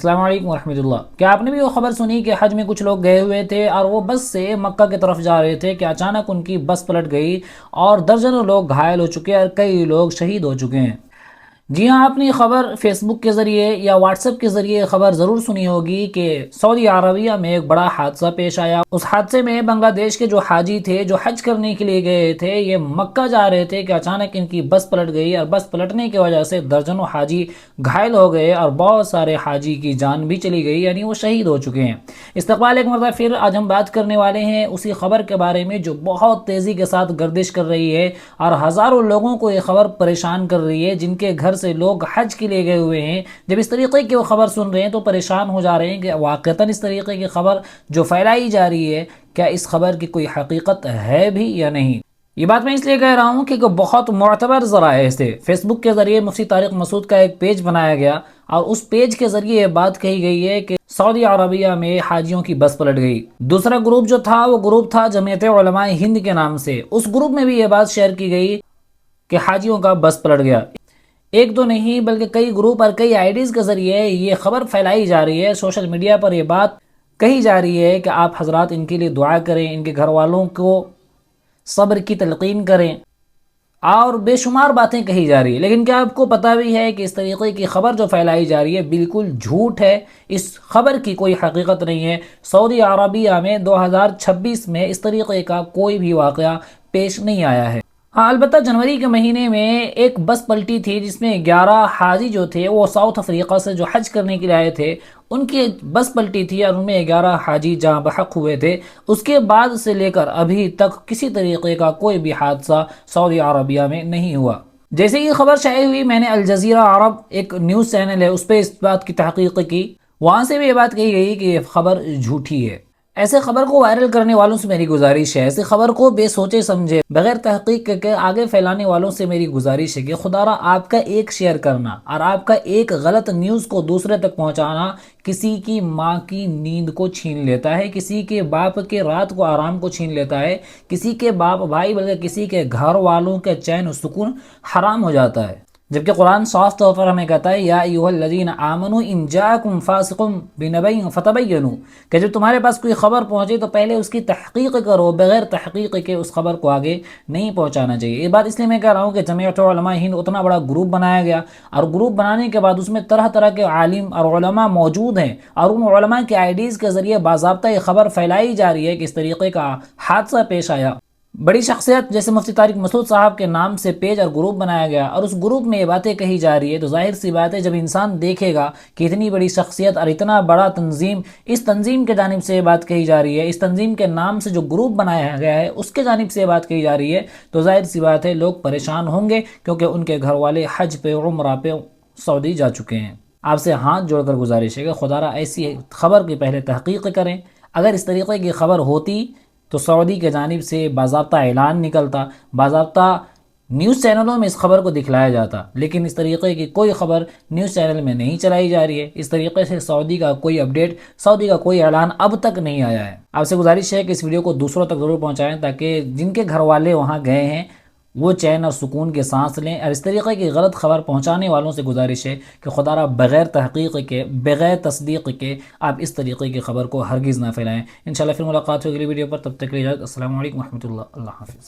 السلام علیکم ورحمۃ اللہ۔ کیا آپ نے بھی وہ خبر سنی کہ حج میں کچھ لوگ گئے ہوئے تھے اور وہ بس سے مکہ کی طرف جا رہے تھے کہ اچانک ان کی بس پلٹ گئی اور درجنوں لوگ گھائل ہو چکے اور کئی لوگ شہید ہو چکے ہیں۔ جی ہاں، آپ نے خبر فیس بک کے ذریعے یا واٹس ایپ کے ذریعے خبر ضرور سنی ہوگی کہ سعودی عربیہ میں ایک بڑا حادثہ پیش آیا۔ اس حادثے میں بنگلہ دیش کے جو حاجی تھے جو حج کرنے کے لیے گئے تھے، یہ مکہ جا رہے تھے کہ اچانک ان کی بس پلٹ گئی اور بس پلٹنے کی وجہ سے درجنوں حاجی گھائل ہو گئے اور بہت سارے حاجی کی جان بھی چلی گئی، یعنی وہ شہید ہو چکے ہیں۔ استقبال ایک مرتبہ پھر آج ہم بات کرنے والے ہیں اسی خبر کے بارے میں جو بہت تیزی کے ساتھ گردش کر رہی ہے اور ہزاروں لوگوں کو یہ خبر پریشان کر رہی ہے جن کے گھر سے لوگ حج کے لیے گئے ہوئے ہیں۔ جب اس طریقے کی وہ خبر سن رہے ہیں تو پریشان ہو جا رہے ہیں کہ واقعتاً اس طریقے کی خبر جو پھیلائی جا رہی ہے، کیا اس خبر کی کوئی حقیقت ہے بھی یا نہیں۔ یہ بات میں اس لیے کہہ رہا ہوں کہ بہت معتبر ذرائع سے فیس بک کے ذریعے مفتی طارق مسعود کا ایک پیج بنایا گیا اور اس پیج کے ذریعے یہ بات کہی گئی ہے کہ سعودی عربیہ میں حاجیوں کی بس پلٹ گئی۔ دوسرا گروپ جو تھا وہ گروپ تھا جمعیت علماء ہند کے نام سے، اس گروپ میں بھی یہ بات شیئر کی گئی کہ حاجیوں کا بس پلٹ گیا۔ ایک دو نہیں بلکہ کئی گروپ اور کئی آئی ڈیز کے ذریعے یہ خبر پھیلائی جا رہی ہے، سوشل میڈیا پر یہ بات کہی جا رہی ہے کہ آپ حضرات ان کے لیے دعا کریں، ان کے گھر والوں کو صبر کی تلقین کریں، اور بے شمار باتیں کہی جا رہی ہے۔ لیکن کیا آپ کو پتہ بھی ہے کہ اس طریقے کی خبر جو پھیلائی جا رہی ہے بالکل جھوٹ ہے، اس خبر کی کوئی حقیقت نہیں ہے۔ سعودی عربیہ میں 2026 میں اس طریقے کا کوئی بھی واقعہ پیش نہیں آیا ہے۔ ہاں، البتہ جنوری کے مہینے میں ایک بس پلٹی تھی جس میں 11 حاجی جو تھے وہ ساؤتھ افریقہ سے جو حج کرنے کے لیے آئے تھے، ان کی بس پلٹی تھی اور ان میں 11 حاجی جاں بحق ہوئے تھے۔ اس کے بعد سے لے کر ابھی تک کسی طریقے کا کوئی بھی حادثہ سعودی عربیہ میں نہیں ہوا۔ جیسے یہ خبر شائع ہوئی، میں نے الجزیرہ عرب ایک نیوز چینل ہے اس پہ اس بات کی تحقیق کی، وہاں سے بھی یہ بات کہی گئی کہ یہ خبر جھوٹی ہے۔ ایسے خبر کو وائرل کرنے والوں سے میری گزارش ہے، ایسے خبر کو بے سوچے سمجھے بغیر تحقیق کے آگے پھیلانے والوں سے میری گزارش ہے کہ خدا را آپ کا ایک شیئر کرنا اور آپ کا ایک غلط نیوز کو دوسرے تک پہنچانا کسی کی ماں کی نیند کو چھین لیتا ہے، کسی کے باپ کے رات کو آرام کو چھین لیتا ہے، کسی کے باپ بھائی بلکہ کسی کے گھر والوں کے چین و سکون حرام ہو جاتا ہے۔ جبکہ قرآن صاف طور پر ہمیں کہتا ہے یا ایھا الذین آمنوا ان جاءکم فاسق بنبأ فتبینوا، کہ جب تمہارے پاس کوئی خبر پہنچے تو پہلے اس کی تحقیق کرو، بغیر تحقیق کے اس خبر کو آگے نہیں پہنچانا چاہیے۔ یہ بات اس لیے میں کہہ رہا ہوں کہ جمعیت علماء ہند اتنا بڑا گروپ بنایا گیا اور گروپ بنانے کے بعد اس میں طرح طرح کے عالم اور علماء موجود ہیں اور ان علماء کے آئی ڈیز کے ذریعے باضابطہ یہ خبر پھیلائی جا رہی ہے کہ اس طریقے کا حادثہ پیش آیا۔ بڑی شخصیت جیسے مفتی طارق مسعود صاحب کے نام سے پیج اور گروپ بنایا گیا اور اس گروپ میں یہ باتیں کہی جا رہی ہے، تو ظاہر سی بات ہے جب انسان دیکھے گا کہ اتنی بڑی شخصیت اور اتنا بڑا تنظیم، اس تنظیم کے جانب سے یہ بات کہی جا رہی ہے، اس تنظیم کے نام سے جو گروپ بنایا گیا ہے اس کے جانب سے یہ بات کہی جا رہی ہے، تو ظاہر سی بات ہے لوگ پریشان ہوں گے، کیونکہ ان کے گھر والے حج پہ عمرہ پہ سعودی جا چکے ہیں۔ آپ سے ہاتھ جوڑ کر گزارش ہے کہ خدا را ایسی خبر کی پہلے تحقیق کریں، اگر اس طریقے کی خبر ہوتی تو سعودی کے جانب سے باضابطہ اعلان نکلتا، باضابطہ نیوز چینلوں میں اس خبر کو دکھلایا جاتا، لیکن اس طریقے کی کوئی خبر نیوز چینل میں نہیں چلائی جا رہی ہے۔ اس طریقے سے سعودی کا کوئی اپڈیٹ، سعودی کا کوئی اعلان اب تک نہیں آیا ہے۔ آپ سے گزارش ہے کہ اس ویڈیو کو دوسروں تک ضرور پہنچائیں تاکہ جن کے گھر والے وہاں گئے ہیں وہ چین اور سکون کے سانس لیں، اور اس طریقے کی غلط خبر پہنچانے والوں سے گزارش ہے کہ خدا را بغیر تحقیق کے، بغیر تصدیق کے آپ اس طریقے کی خبر کو ہرگز نہ پھیلائیں۔ انشاءاللہ پھر ملاقات ہوگی اگلی ویڈیو پر، تب تک کے لیے اجازت۔ السلام علیکم ورحمۃ اللہ، اللہ حافظ۔